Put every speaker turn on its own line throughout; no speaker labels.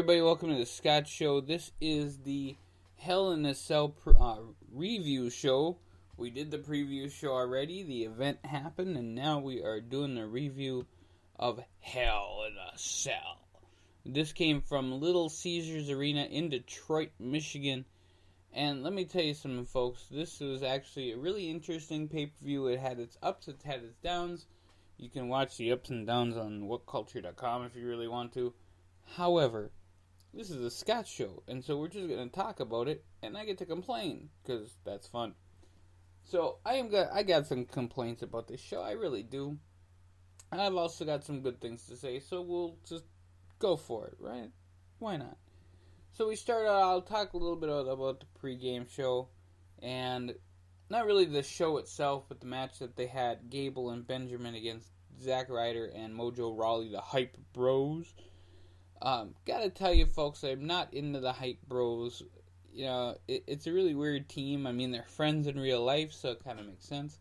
everybody, welcome to the Scott Show. This is the Hell in a Cell review show. We did the preview show already, the event happened, and now we are doing the review of Hell in a Cell. This came from Little Caesars Arena in Detroit, Michigan. And let me tell you something, folks. This was actually a really interesting pay-per-view. It had its ups, it had its downs. You can watch the ups and downs on whatculture.com if you really want to. However, this is a Scott show, and so we're just going to talk about it, and I get to complain, because that's fun. So, I got some complaints about this show, I really do. And I've also got some good things to say, so we'll just go for it, right? Why not? So we start out, I'll talk a little bit about the pregame show, and not really the show itself, but the match that they had, Gable and Benjamin against Zack Ryder and Mojo Rawley, the Hype Bros. Gotta tell you, folks, I'm not into the Hype Bros. You know, it's a really weird team. I mean, they're friends in real life, so it kind of makes sense.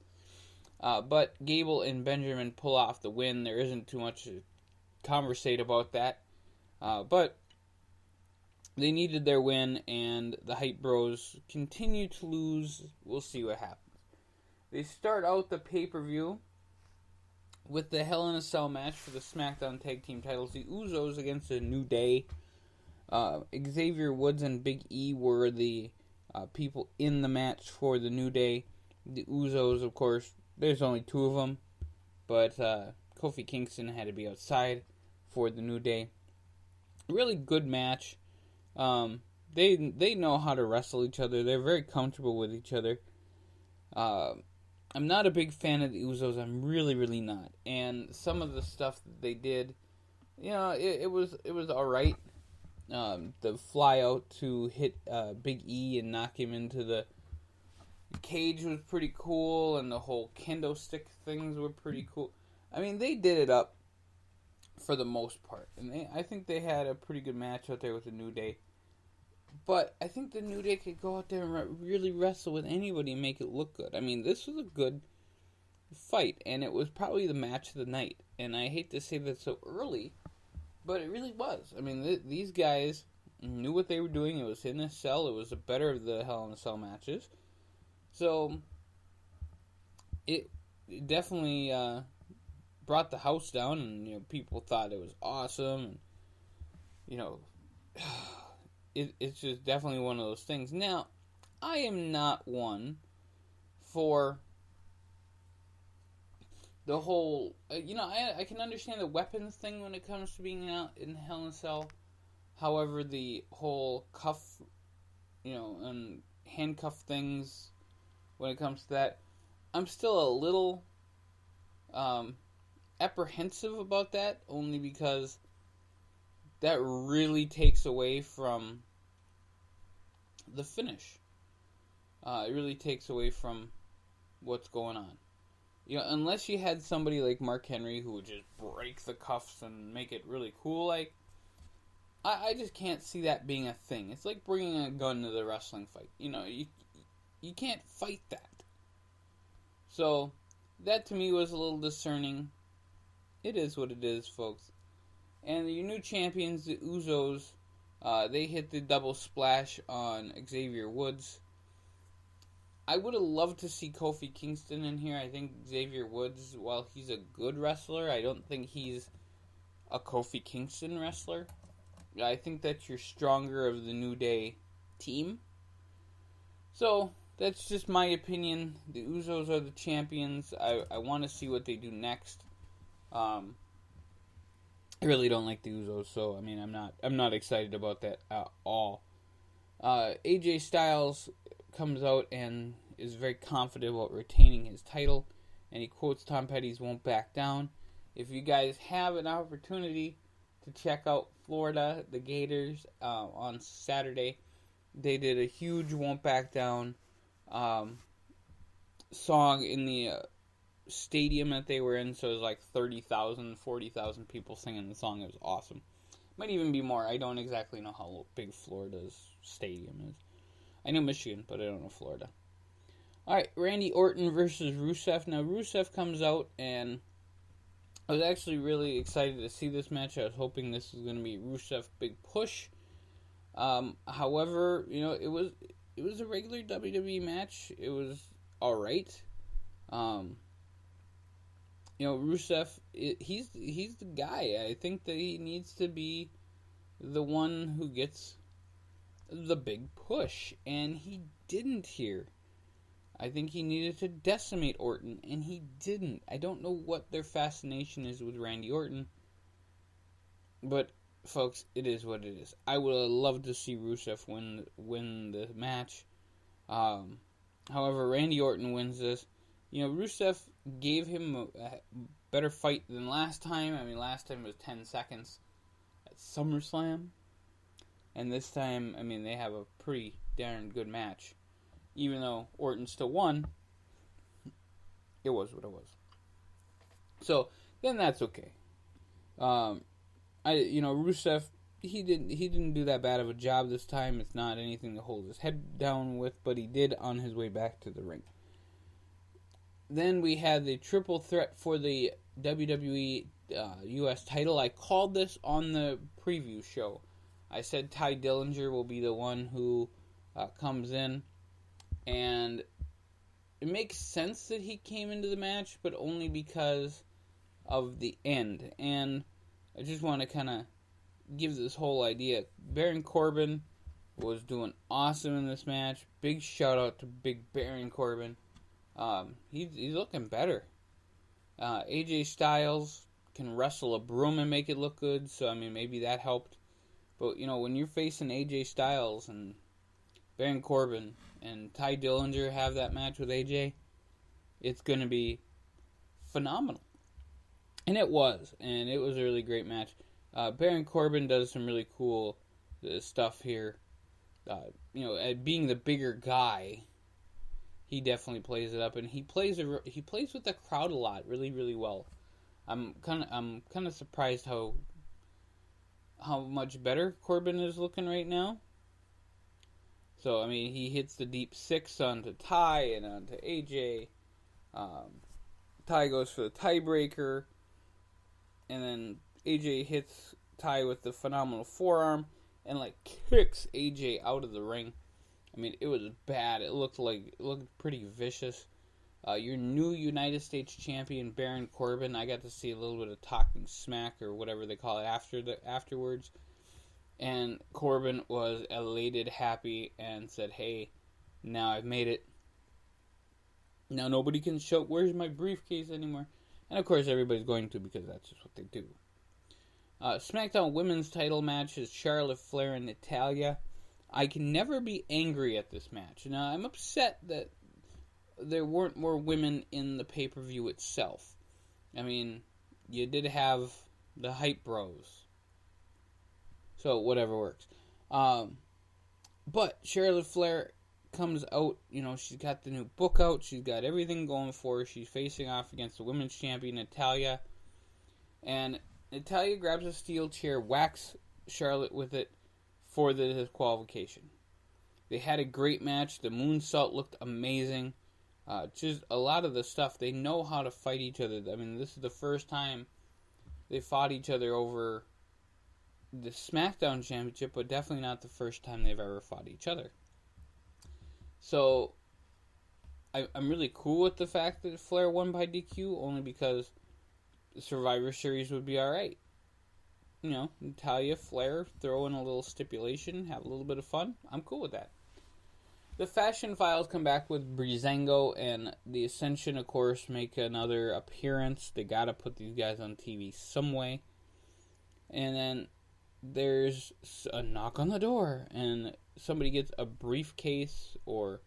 But Gable and Benjamin pull off the win. There isn't too much to conversate about that. But they needed their win, and the Hype Bros continue to lose. We'll see what happens. They start out the pay-per-view with the Hell in a Cell match for the SmackDown Tag Team titles. The Usos against the New Day. Xavier Woods and Big E were the people in the match for the New Day. The Usos, of course, there's only two of them. But Kofi Kingston had to be outside for the New Day. Really good match. They know how to wrestle each other. They're very comfortable with each other. I'm not a big fan of the Usos. I'm really, really not. And some of the stuff that they did, you know, it was all right. The fly out to hit Big E and knock him into the cage was pretty cool, and the whole kendo stick things were pretty cool. I mean, they did it up for the most part, and I think they had a pretty good match out there with the New Day. But I think the New Day could go out there and really wrestle with anybody and make it look good. I mean, this was a good fight, and it was probably the match of the night. And I hate to say that so early, but it really was. I mean, these guys knew what they were doing. It was in a cell. It was the better of the Hell in a Cell matches. So, it definitely brought the house down, and, you know, people thought it was awesome. And, you know, it's just definitely one of those things. Now, I am not one for the whole, you know, I can understand the weapons thing when it comes to being out in Hell in a Cell. However, the whole cuff, you know, and handcuff things, when it comes to that, I'm still a little apprehensive about that, only because that really takes away from the finish. It really takes away from what's going on. You know, unless you had somebody like Mark Henry who would just break the cuffs and make it really cool, like, I just can't see that being a thing. It's like bringing a gun to the wrestling fight. You know, you can't fight that. So, that to me was a little discerning. It is what it is, folks. And your new champions, the Usos, they hit the double splash on Xavier Woods. I would have loved to see Kofi Kingston in here. I think Xavier Woods, while he's a good wrestler, I don't think he's a Kofi Kingston wrestler. I think that you're stronger of the New Day team. So, that's just my opinion. The Usos are the champions. I want to see what they do next. I really don't like the Usos, so I mean, I'm not excited about that at all. AJ Styles comes out and is very confident about retaining his title, and he quotes Tom Petty's "Won't Back Down." If you guys have an opportunity to check out Florida, the Gators, on Saturday, they did a huge "Won't Back Down" song in the stadium that they were in, so it was like 30,000, 40,000 people singing the song. It was awesome. Might even be more. I don't exactly know how big Florida's stadium is. I know Michigan, but I don't know Florida. Alright, Randy Orton versus Rusev. Now, Rusev comes out, and I was actually really excited to see this match. I was hoping this was going to be Rusev Big Push However, it was a regular WWE match. It was all right. Rusev, he's the guy. I think that he needs to be the one who gets the big push, and he didn't here. I think he needed to decimate Orton, and he didn't. I don't know what their fascination is with Randy Orton, but folks, it is what it is. I would have loved to see Rusev win the match. However, Randy Orton wins this. Rusev gave him a better fight than last time. I mean, last time it was 10 seconds at SummerSlam. And this time, I mean, they have a pretty darn good match. Even though Orton still won, it was what it was. So, then that's okay. Rusev, he didn't do that bad of a job this time. It's not anything to hold his head down with, but he did on his way back to the ring. Then we had the triple threat for the WWE U.S. title. I called this on the preview show. I said Ty Dillinger will be the one who comes in. And it makes sense that he came into the match, but only because of the end. And I just want to kind of give this whole idea. Baron Corbin was doing awesome in this match. Big shout out to Big Baron Corbin. He's looking better. AJ Styles can wrestle a broom and make it look good, so I mean maybe that helped. But when you're facing AJ Styles and Baron Corbin and Ty Dillinger have that match with AJ, it's going to be phenomenal. And it was a really great match. Baron Corbin does some really cool stuff here. Being the bigger guy, he definitely plays it up, and he plays with the crowd a lot, really, really well. I'm kind of surprised how much better Corbin is looking right now. So I mean, he hits the deep six onto Ty and onto AJ. Ty goes for the tiebreaker, and then AJ hits Ty with the phenomenal forearm and kicks AJ out of the ring. I mean, it was bad. It looked pretty vicious. Your new United States champion, Baron Corbin, I got to see a little bit of talking smack or whatever they call it afterwards. And Corbin was elated, happy, and said, "Hey, now I've made it. Now nobody can show, where's my briefcase anymore?" And of course everybody's going to, because that's just what they do. SmackDown Women's title match is Charlotte Flair and Natalya. I can never be angry at this match. Now, I'm upset that there weren't more women in the pay-per-view itself. I mean, you did have the Hype Bros. So, whatever works. But Charlotte Flair comes out, she's got the new book out. She's got everything going for her. She's facing off against the women's champion, Natalya. And Natalya grabs a steel chair, whacks Charlotte with it for the disqualification. They had a great match. The moonsault looked amazing. Just a lot of the stuff. They know how to fight each other. I mean, this is the first time they fought each other over the SmackDown Championship, but definitely not the first time they've ever fought each other. So, I'm really cool with the fact that Flair won by DQ, only because the Survivor Series would be alright. Natalya, Flair, throw in a little stipulation, have a little bit of fun. I'm cool with that. The Fashion Files come back with Breezango, and the Ascension, of course, make another appearance. They gotta put these guys on TV some way. And then there's a knock on the door, and somebody gets a briefcase or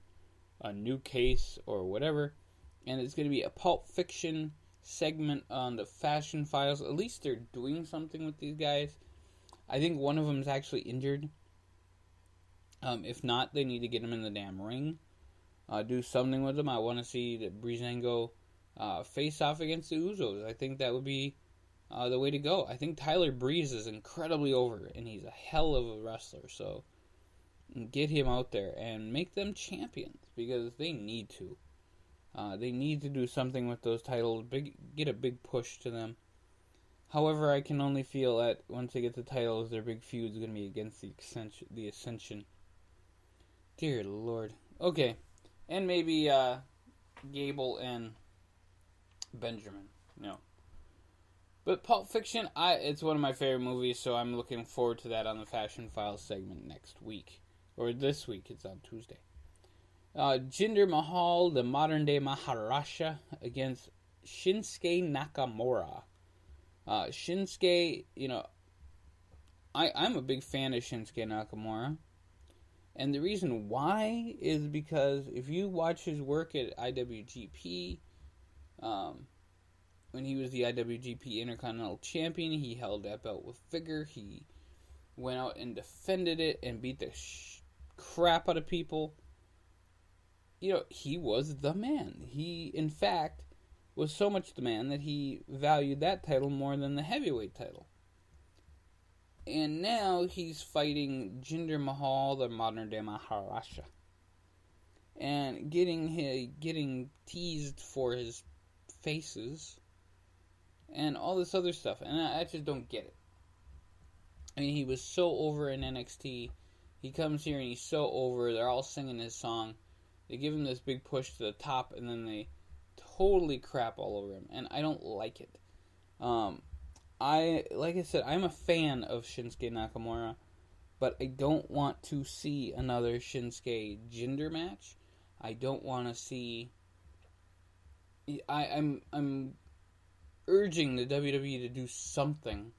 a new case or whatever, and it's going to be a Pulp Fiction segment on the Fashion Files. At least they're doing something with these guys. I think one of them is actually injured. If not, they need to get him in the damn ring. Do something with him. I want to see the Breezango face off against the Usos. I think that would be the way to go. I think Tyler Breeze is incredibly over, and he's a hell of a wrestler. So get him out there and make them champions, because they need to. They need to do something with those titles. Get a big push to them. However, I can only feel that once they get the titles, their big feud is going to be against the Ascension. Dear Lord. Okay. And maybe Gable and Benjamin. No. But Pulp Fiction, it's one of my favorite movies, so I'm looking forward to that on the Fashion Files segment next week. Or this week, it's on Tuesday. Jinder Mahal, the modern-day Maharaja, against Shinsuke Nakamura. Shinsuke, I'm a big fan of Shinsuke Nakamura. And the reason why is because if you watch his work at IWGP, when he was the IWGP Intercontinental Champion, he held that belt with vigor. He went out and defended it and beat the crap out of people. He was the man. He, in fact, was so much the man that he valued that title more than the heavyweight title. And now he's fighting Jinder Mahal, the modern-day Maharaja. And getting teased for his faces and all this other stuff. And I just don't get it. I mean, he was so over in NXT. He comes here and he's so over. They're all singing his song. They give him this big push to the top, and then they totally crap all over him. And I don't like it. Like I said, I'm a fan of Shinsuke Nakamura, but I don't want to see another Shinsuke Jinder match. I don't want to see. I'm urging the WWE to do something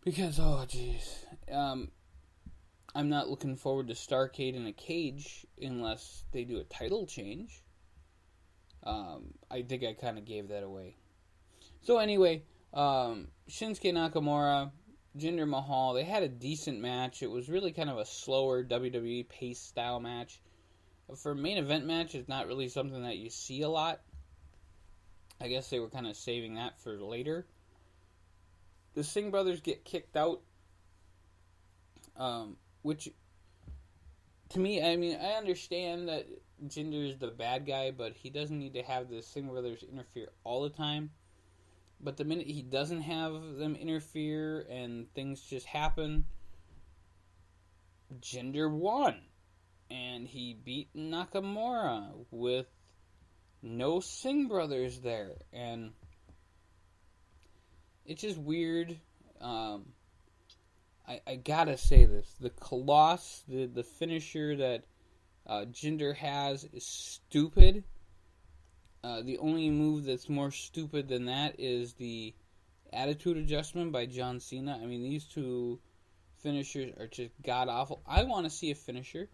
because I'm not looking forward to Starrcade in a cage unless they do a title change. I think I kind of gave that away. So anyway, Shinsuke Nakamura, Jinder Mahal, they had a decent match. It was really kind of a slower WWE pace style match. For a main event match, it's not really something that you see a lot. I guess they were kind of saving that for later. The Singh brothers get kicked out, which, to me, I mean, I understand that Jinder is the bad guy, but he doesn't need to have the Singh brothers interfere all the time. But the minute he doesn't have them interfere and things just happen, Jinder won. And he beat Nakamura with no Singh brothers there. And it's just weird. I gotta say this. The Colossus, the finisher that Jinder has is stupid. The only move that's more stupid than that is the Attitude Adjustment by John Cena. I mean, these two finishers are just god-awful. I want to see a finisher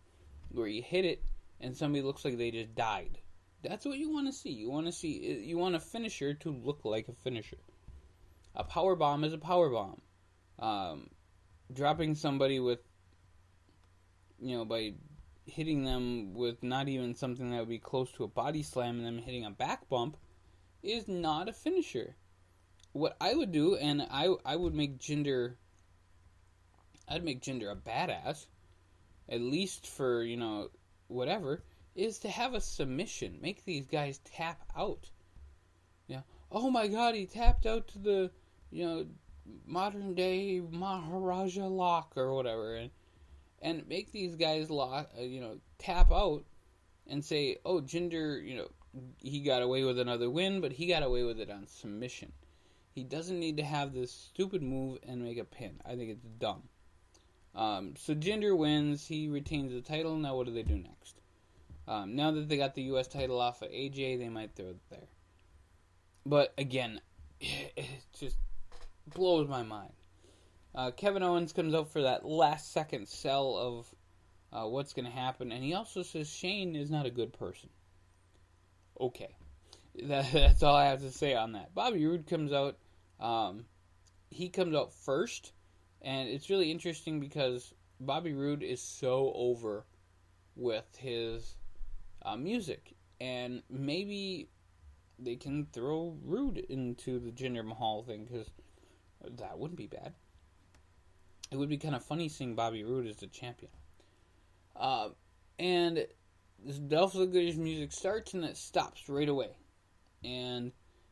where you hit it and somebody looks like they just died. That's what you want to see. You want a finisher to look like a finisher. A power bomb is a power bomb. Dropping somebody with, by hitting them with not even something that would be close to a body slam and them hitting a back bump is not a finisher. What I would do, and I would make Jinder, I'd make Jinder a badass, at least for, whatever, is to have a submission. Make these guys tap out. Yeah. Oh my god, he tapped out to the, modern day Maharaja lock or whatever. And make these guys tap out and say, oh, Jinder, he got away with another win, but he got away with it on submission. He doesn't need to have this stupid move and make a pin. I think it's dumb. So Jinder wins. He retains the title. Now what do they do next? Now that they got the U.S. title off of AJ, they might throw it there. But again, it just blows my mind. Kevin Owens comes out for that last second sell of what's going to happen. And he also says Shane is not a good person. Okay. That's all I have to say on that. Bobby Roode comes out. He comes out first. And it's really interesting because Bobby Roode is so over with his music. And maybe they can throw Roode into the Jinder Mahal thing because that wouldn't be bad. It would be kind of funny seeing Bobby Roode as the champion. And this Dolph Ziggler's music starts and it stops right away. And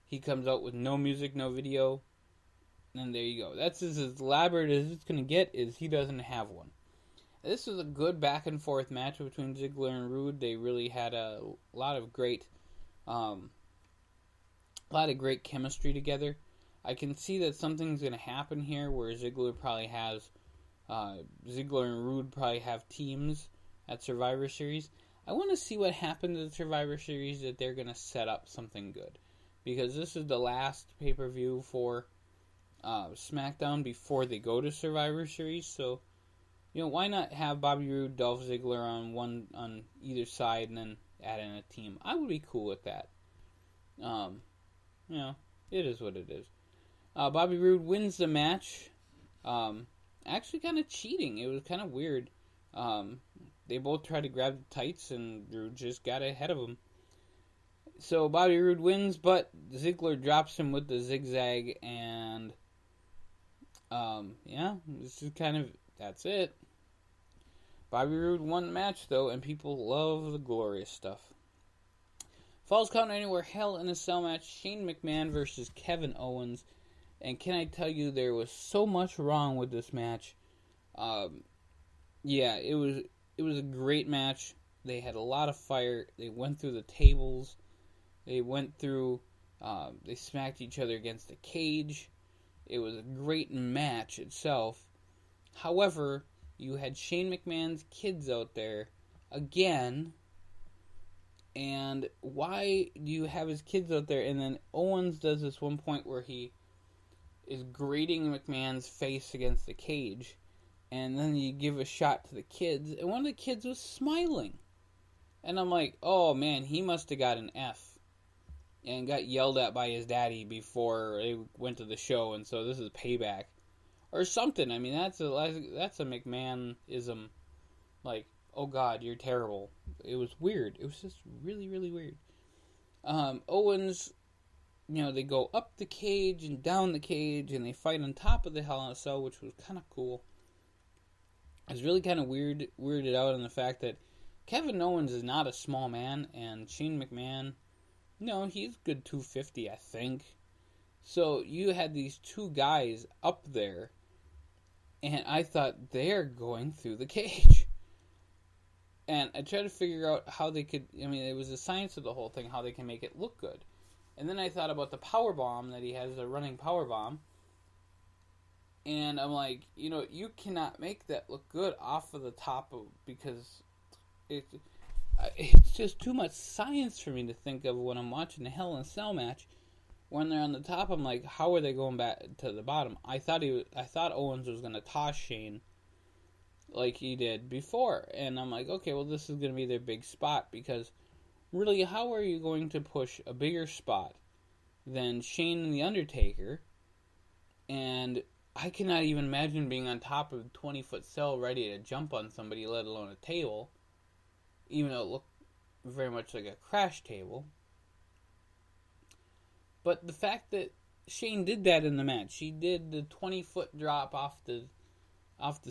He comes out with no music, no video, and there you go. That's as elaborate as it's going to get, is he doesn't have one. This was a good back and forth match between Ziggler and Rude. They really had a lot of great chemistry together. I can see that something's going to happen here where Ziggler and Rude probably have teams at Survivor Series. I want to see what happened to the Survivor Series, that they're going to set up something good. Because this is the last pay-per-view for SmackDown before they go to Survivor Series. So, why not have Bobby Roode, Dolph Ziggler on either side and then add in a team? I would be cool with that. It is what it is. Bobby Roode wins the match. Actually kind of cheating. It was kind of weird. They both tried to grab the tights and Roode just got ahead of him. So Bobby Roode wins, but Ziggler drops him with the zigzag, and this is that's it. Bobby Roode won the match though, and people love the glorious stuff. Falls Count Anywhere Hell in a Cell match, Shane McMahon versus Kevin Owens. And can I tell you, there was so much wrong with this match. It was a great match. They had a lot of fire. They went through the tables. They smacked each other against the cage. It was a great match itself. However, you had Shane McMahon's kids out there again. And why do you have his kids out there? And then Owens does this one point where he is grating McMahon's face against the cage. And then you give a shot to the kids. And one of the kids was smiling. And I'm like, oh man, he must have got an F. And got yelled at by his daddy before they went to the show. And so this is payback. Or something. I mean, that's a McMahon-ism. Like, oh God, you're terrible. It was weird. It was just really, really weird. Owens, they go up the cage and down the cage, and they fight on top of the Hell in a Cell, which was kind of cool. I was really kind of weirded out on the fact that Kevin Owens is not a small man, and Shane McMahon, he's good 250, I think. So you had these two guys up there, and I thought they're going through the cage. And I tried to figure out how they could, it was the science of the whole thing, how they can make it look good. And then I thought about the power bomb that he has, a running power bomb. And I'm like, you cannot make that look good off of the top because it's just too much science for me to think of when I'm watching a Hell in a Cell match. When they're on the top, I'm like, how are they going back to the bottom? I thought Owens was going to toss Shane like he did before. And I'm like, okay, well, this is going to be their big spot, because really, how are you going to push a bigger spot than Shane and The Undertaker? And I cannot even imagine being on top of a 20-foot cell ready to jump on somebody, let alone a table, even though it looked very much like a crash table. But the fact that Shane did that in the match, he did the 20-foot drop off the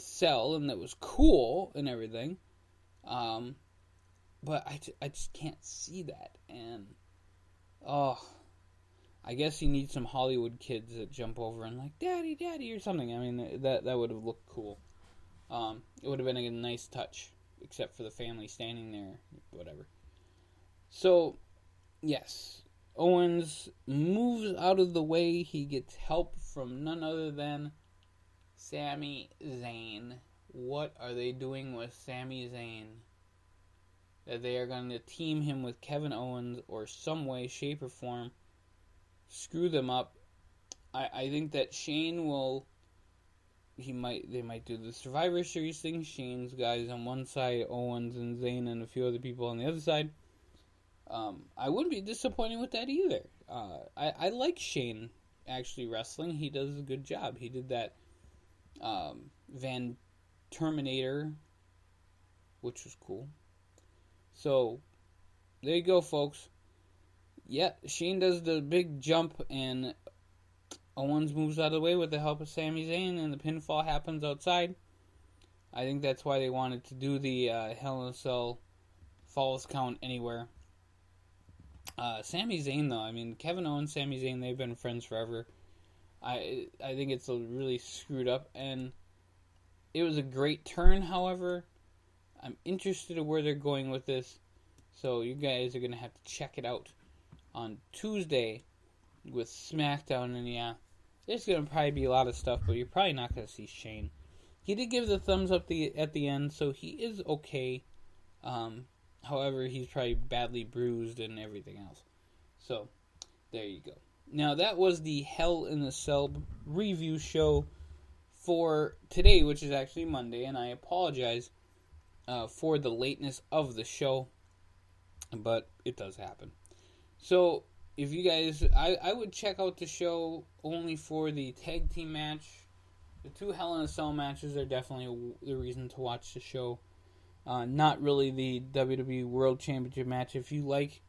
cell, and that was cool and everything. But I just can't see that. And, I guess you need some Hollywood kids that jump over and like, Daddy, Daddy, or something. I mean, that would have looked cool. It would have been a nice touch, except for the family standing there, whatever. So, yes, Owens moves out of the way. He gets help from none other than Sami Zayn. What are they doing with Sami Zayn? That they are going to team him with Kevin Owens, or some way, shape, or form screw them up. I think that Shane they might do the Survivor Series thing. Shane's guys on one side, Owens and Zayn and a few other people on the other side. I wouldn't be disappointed with that either. I like Shane actually wrestling. He does a good job. He did that Van Terminator, which was cool. So, there you go, folks. Yeah, Shane does the big jump, and Owens moves out of the way with the help of Sami Zayn, and the pinfall happens outside. I think that's why they wanted to do the Hell in a Cell Falls Count Anywhere. Sami Zayn, though, I mean, Kevin Owens, Sami Zayn, they've been friends forever. I think it's really screwed up, and it was a great turn, however. I'm interested in where they're going with this, so you guys are going to have to check it out on Tuesday with SmackDown, and yeah, there's going to probably be a lot of stuff, but you're probably not going to see Shane. He did give the thumbs up at the end, so he is okay. However, he's probably badly bruised and everything else. So, there you go. Now, that was the Hell in a Cell review show for today, which is actually Monday, and I apologize for the lateness of the show, but it does happen. So, if you guys, I would check out the show only for the tag team match. The 2 Hell in a Cell matches are definitely the reason to watch the show. Not really the WWE World Championship match. If you like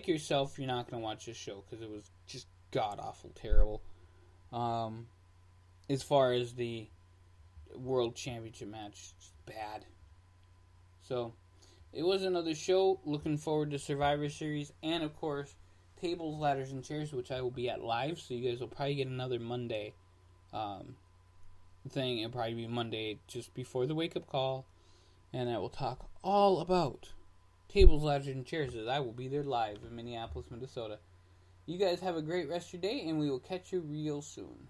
yourself, you're not going to watch this show because it was just god-awful terrible. As far as the World Championship match, just bad. So, it was another show. Looking forward to Survivor Series and, of course, Tables, Ladders, and Chairs, which I will be at live. So, you guys will probably get another Monday thing. It'll probably be Monday just before the wake-up call. And I will talk all about Tables, Ladders, and Chairs as I will be there live in Minneapolis, Minnesota. You guys have a great rest of your day, and we will catch you real soon.